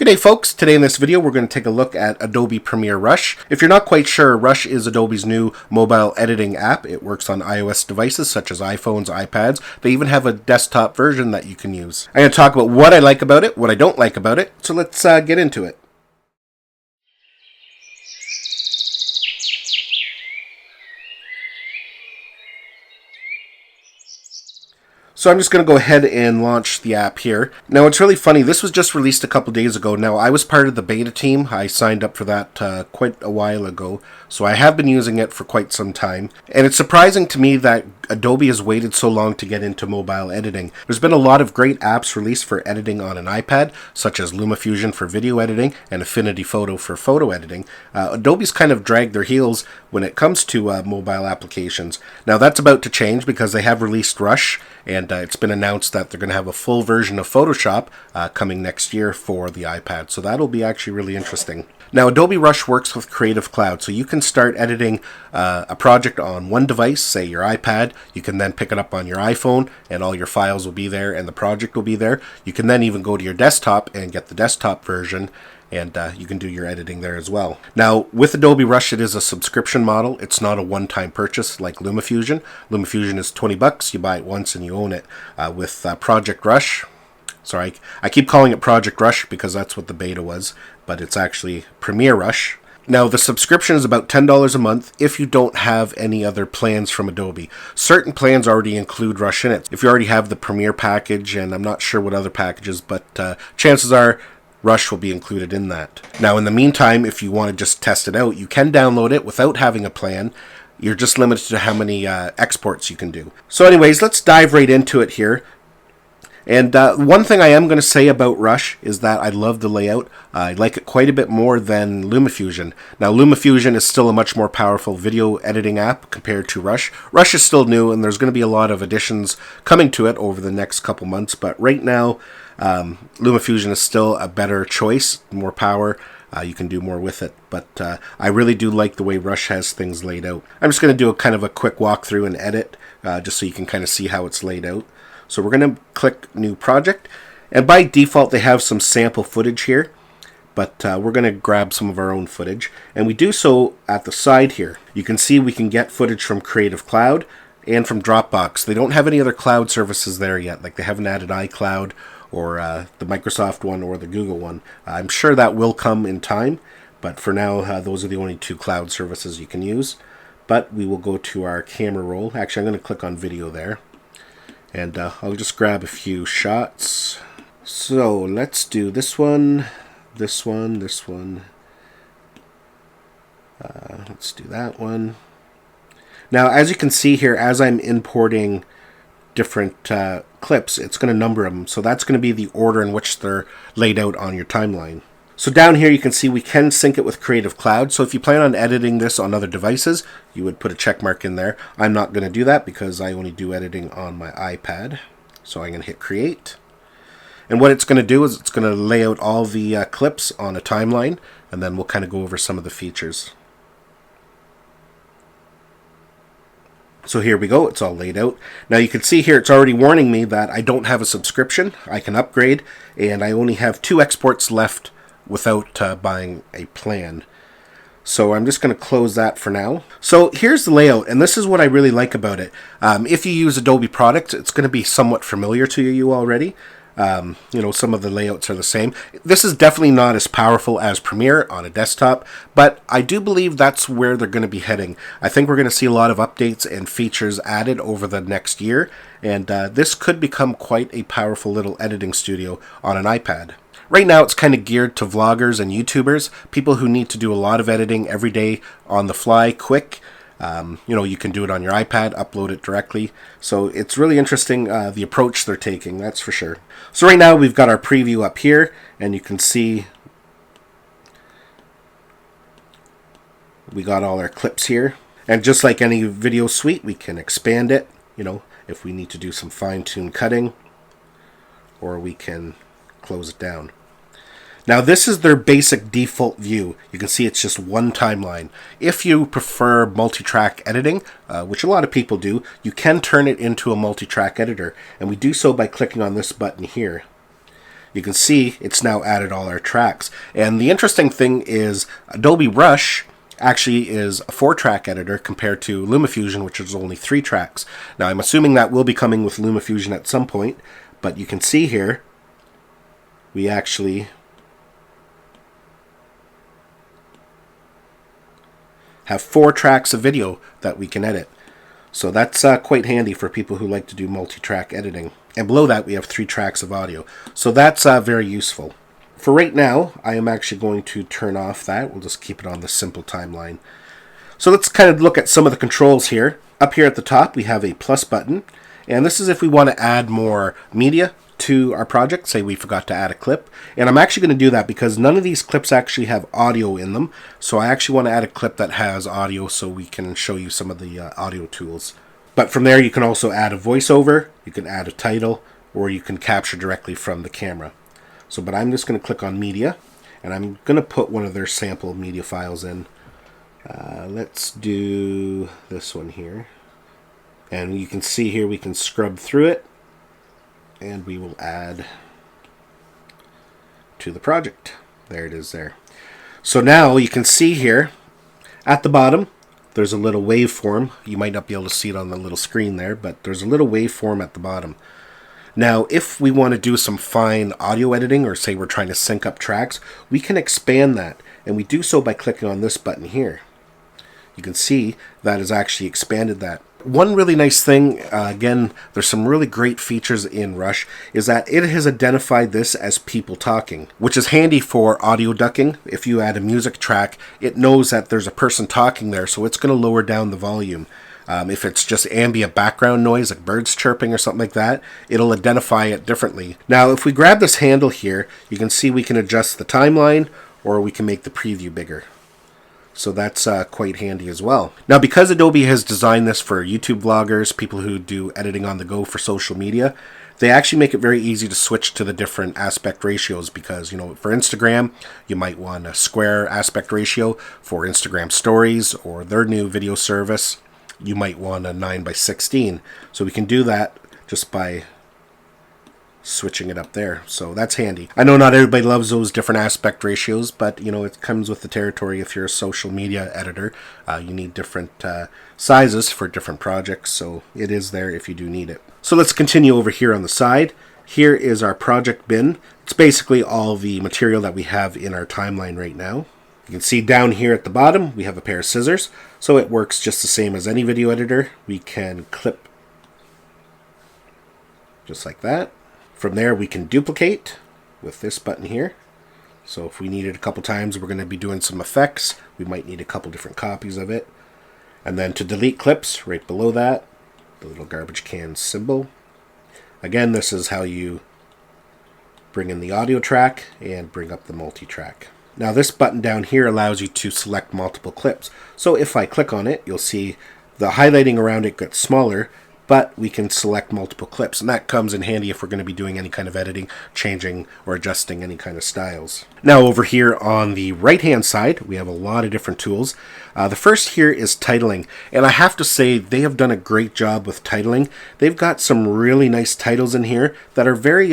G'day folks, today in this video we're going to take a look at Adobe Premiere Rush. If you're not quite sure, Rush is Adobe's new mobile editing app. It works on iOS devices such as iPhones, iPads. They even have a desktop version that you can use. I'm going to talk about what I like about it, what I don't like about it, so let's get into it. So I'm just going to go ahead and launch the app here. Now it's really funny, this was just released a couple days ago. Now I was part of the beta team. I signed up for that quite a while ago. So I have been using it for quite some time. And it's surprising to me that Adobe has waited so long to get into mobile editing. There's been a lot of great apps released for editing on an iPad, such as LumaFusion for video editing and Affinity Photo for photo editing. Adobe's kind of dragged their heels when it comes to mobile applications. Now that's about to change because they have released Rush, and it's been announced that they're going to have a full version of Photoshop coming next year for the iPad. So that'll be actually really interesting. Now Adobe Rush works with Creative Cloud, so you can start editing a project on one device, say your iPad. You can then pick it up on your iPhone and all your files will be there and the project will be there. You can then even go to your desktop and get the desktop version, and you can do your editing there as well. Now with Adobe Rush, it is a subscription model. It's not a one-time purchase like LumaFusion. LumaFusion is $20. You buy it once and you own it. With Project Rush, sorry, I keep calling it Project Rush because that's what the beta was, but it's actually Premiere Rush. Now, the subscription is about $10 a month if you don't have any other plans from Adobe. Certain plans already include Rush in it. If you already have the Premiere package, and I'm not sure what other packages, but chances are Rush will be included in that. Now, in the meantime, if you want to just test it out, you can download it without having a plan. You're just limited to how many exports you can do. So anyways, let's dive right into it here. And one thing I am going to say about Rush is that I love the layout. I like it quite a bit more than LumaFusion. Now LumaFusion is still a much more powerful video editing app compared to Rush. Rush is still new and there's going to be a lot of additions coming to it over the next couple months. But right now, LumaFusion is still a better choice, more power. You can do more with it, but I really do like the way Rush has things laid out. I'm just going to do a kind of a quick walkthrough and edit just so you can kind of see how it's laid out. So we're going to click New Project, and by default they have some sample footage here, but we're going to grab some of our own footage, and we do so at the side here. You can see we can get footage from Creative Cloud and from Dropbox. They don't have any other cloud services there yet, like they haven't added iCloud or the Microsoft one or the Google one. I'm sure that will come in time, but for now those are the only two cloud services you can use. But we will go to our camera roll. Actually, I'm going to click on video there. And I'll just grab a few shots. So let's do this one, this one, this one. Let's do that one. Now, as you can see here, as I'm importing different clips, it's going to number them. So that's going to be the order in which they're laid out on your timeline. So down here you can see we can sync it with Creative Cloud. So if you plan on editing this on other devices, you would put a check mark in there. I'm not going to do that because I only do editing on my iPad. So I'm going to hit Create. And what it's going to do is it's going to lay out all the clips on a timeline, and then we'll kind of go over some of the features. So here we go, it's all laid out. Now you can see here it's already warning me that I don't have a subscription. I can upgrade, and I only have 2 exports left without buying a plan. So I'm just going to close that for now. So here's the layout, and this is what I really like about it. If you use Adobe products, it's going to be somewhat familiar to you already. You know, some of the layouts are the same. This is definitely not as powerful as Premiere on a desktop, but I do believe that's where they're going to be heading. I think we're going to see a lot of updates and features added over the next year, and this could become quite a powerful little editing studio on an iPad. Right now it's kind of geared to vloggers and YouTubers, people who need to do a lot of editing every day on the fly, quick. You know, you can do it on your iPad, upload it directly. So it's really interesting the approach they're taking, that's for sure. So right now we've got our preview up here, and you can see we got all our clips here. And just like any video suite, we can expand it, you know, if we need to do some fine-tuned cutting, or we can close it down. Now this is their basic default view. You can see it's just one timeline. If you prefer multi-track editing, which a lot of people do, you can turn it into a multi-track editor, and we do so by clicking on this button here. you can see it's now added all our tracks. And the interesting thing is Adobe Rush actually is a 4-track editor compared to LumaFusion, which is only 3 tracks. Now I'm assuming that will be coming with LumaFusion at some point, but you can see here we actually have 4 tracks of video that we can edit. So that's quite handy for people who like to do multi-track editing. And below that we have 3 tracks of audio. So that's very useful. For right now, I am actually going to turn off that. We'll just keep it on the simple timeline. So let's kind of look at some of the controls here. Up here at the top, we have a plus button. And this is if we want to add more media to our project. Say we forgot to add a clip. And I'm actually going to do that because none of these clips actually have audio in them. So I actually want to add a clip that has audio so we can show you some of the audio tools. But from there, you can also add a voiceover, you can add a title, or you can capture directly from the camera. So, but I'm just going to click on media, and I'm going to put one of their sample media files in. Let's do this one here. And you can see here we can scrub through it, and we will add to the project. There it is there. So now you can see here at the bottom, there's a little waveform. You might not be able to see it on the little screen there, but there's a little waveform at the bottom. Now, if we want to do some fine audio editing, or say we're trying to sync up tracks, we can expand that, and we do so by clicking on this button here. You can see that has actually expanded that. One really nice thing, again, there's some really great features in Rush, is that it has identified this as people talking, which is handy for audio ducking. If you add a music track, it knows that there's a person talking there, so it's going to lower down the volume. If it's just ambient background noise, like birds chirping or something like that, it'll identify it differently. Now, if we grab this handle here, you can see we can adjust the timeline, or we can make the preview bigger. So that's quite handy as well. Now, because Adobe has designed this for YouTube vloggers, people who do editing on the go for social media, they actually make it very easy to switch to the different aspect ratios because, you know, for Instagram, you might want a square aspect ratio. For Instagram stories or their new video service, you might want a 9:16. So we can do that just by switching it up there. So that's handy. I know not everybody loves those different aspect ratios, but you know, it comes with the territory. If you're a social media editor, you need different sizes for different projects, so it is there if you do need it. So let's continue over here on the side. Here is our project bin. It's basically all the material that we have in our timeline right now. You can see down here at the bottom we have a pair of scissors, so it works just the same as any video editor. We can clip just like that. From there we can duplicate with this button here. So if we need it a couple times, we're going to be doing some effects, we might need a couple different copies of it. And then to delete clips, right below that, the little garbage can symbol. Again, this is how you bring in the audio track and bring up the multi-track. Now this button down here allows you to select multiple clips. So if I click on it, you'll see the highlighting around it gets smaller, but we can select multiple clips, and that comes in handy if we're going to be doing any kind of editing, changing or adjusting any kind of styles. Now over here on the right hand side, we have a lot of different tools. The first here is titling, and I have to say they have done a great job with titling. They've got some really nice titles in here that are very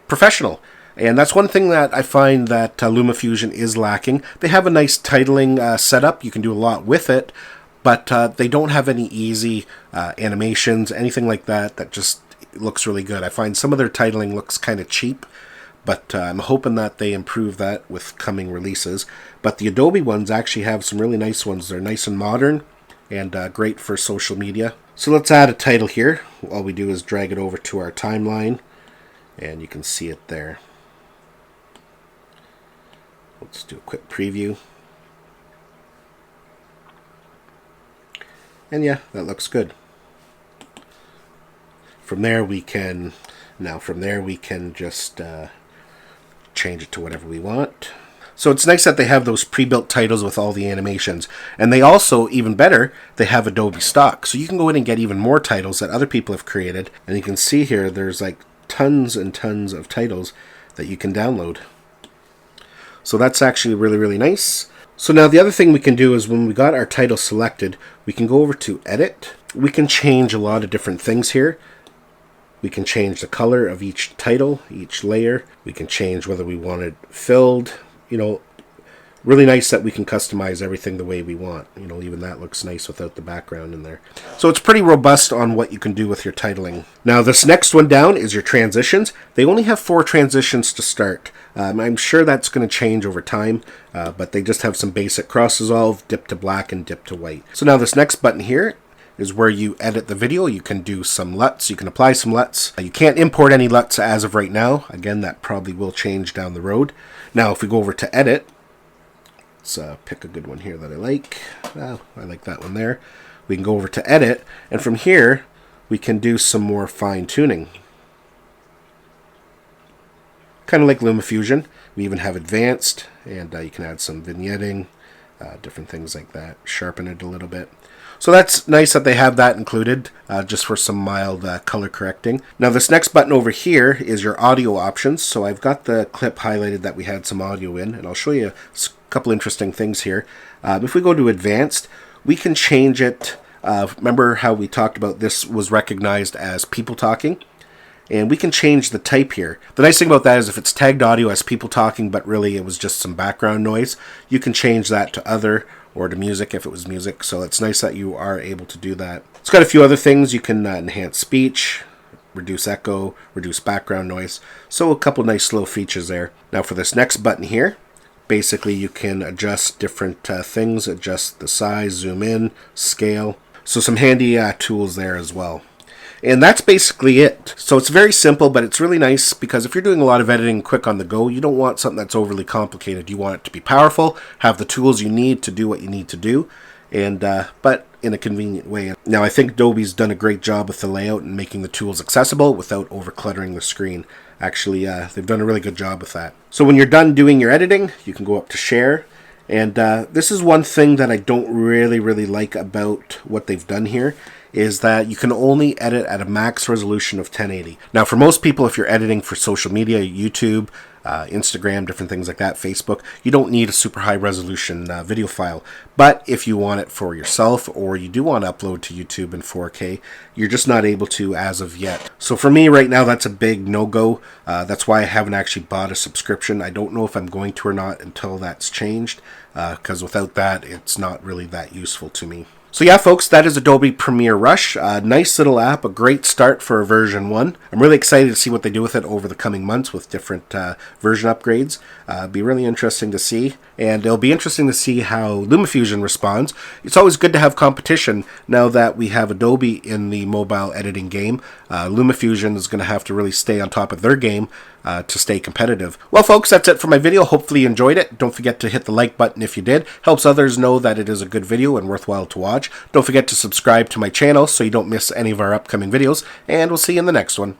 professional. And that's one thing that I find that LumaFusion is lacking. They have a nice titling setup. You can do a lot with it, but they don't have any easy animations, anything like that, that just looks really good. I find some of their titling looks kind of cheap, but I'm hoping that they improve that with coming releases. But the Adobe ones actually have some really nice ones. They're nice and modern and great for social media. So let's add a title here. All we do is drag it over to our timeline, and you can see it there. Let's do a quick preview. And yeah, that looks good. From there we can just change it to whatever we want. So it's nice that they have those pre-built titles with all the animations. And they also, even better, they have Adobe stock. So you can go in and get even more titles that other people have created. And you can see here there's like tons and tons of titles that you can download. So that's actually really, really nice. So now the other thing we can do is when we got our title selected, we can go over to Edit. We can change a lot of different things here. We can change the color of each title, each layer. We can change whether we want it filled. You know, really nice that we can customize everything the way we want. You know, even that looks nice without the background in there. So it's pretty robust on what you can do with your titling. Now this next one down is your transitions. They only have 4 transitions to start. I'm sure that's going to change over time, but they just have some basic cross dissolve, dip to black, and dip to white. So now this next button here is where you edit the video. You can do some LUTs. You can apply some LUTs. You can't import any LUTs as of right now. Again, that probably will change down the road. Now if we go over to edit, let's pick a good one here that I like. I like that one there. We can go over to edit, and from here we can do some more fine tuning. Kind of like LumaFusion. We even have advanced, and you can add some vignetting, different things like that. Sharpen it a little bit. So that's nice that they have that included, just for some mild color correcting. Now this next button over here is your audio options. So I've got the clip highlighted that we had some audio in, and I'll show you a couple interesting things here. If we go to advanced, we can change it. Remember how we talked about this was recognized as people talking? And we can change the type here. The nice thing about that is if it's tagged audio as people talking, but really it was just some background noise, you can change that to other or to music if it was music. So it's nice that you are able to do that. It's got a few other things. You can enhance speech, reduce echo, reduce background noise. So a couple nice little features there. Now for this next button here, basically you can adjust different things, adjust the size, zoom in, scale. So some handy tools there as well. And that's basically it. So it's very simple, but it's really nice because if you're doing a lot of editing quick on the go, you don't want something that's overly complicated. You want it to be powerful, have the tools you need to do what you need to do, and but in a convenient way. Now I think Adobe's done a great job with the layout and making the tools accessible without overcluttering the screen. Actually, they've done a really good job with that. So when you're done doing your editing, you can go up to share. And this is one thing that I don't really like about what they've done here, is that you can only edit at a max resolution of 1080. Now for most people, if you're editing for social media, YouTube, Instagram, different things like that, Facebook, you don't need a super high resolution video file. But if you want it for yourself, or you do want to upload to YouTube in 4K, you're just not able to as of yet. So for me right now, that's a big no-go. That's why I haven't actually bought a subscription. I don't know if I'm going to or not until that's changed, because without that, it's not really that useful to me. So yeah, folks, that is Adobe Premiere Rush. Nice little app, a great start for version 1. I'm really excited to see what they do with it over the coming months with different version upgrades. It'll be really interesting to see, and it'll be interesting to see how LumaFusion responds. It's always good to have competition now that we have Adobe in the mobile editing game. LumaFusion is going to have to really stay on top of their game to stay competitive. Well, folks, that's it for my video. Hopefully you enjoyed it. Don't forget to hit the like button if you did. Helps others know that it is a good video and worthwhile to watch. Don't forget to subscribe to my channel so you don't miss any of our upcoming videos, and we'll see you in the next one.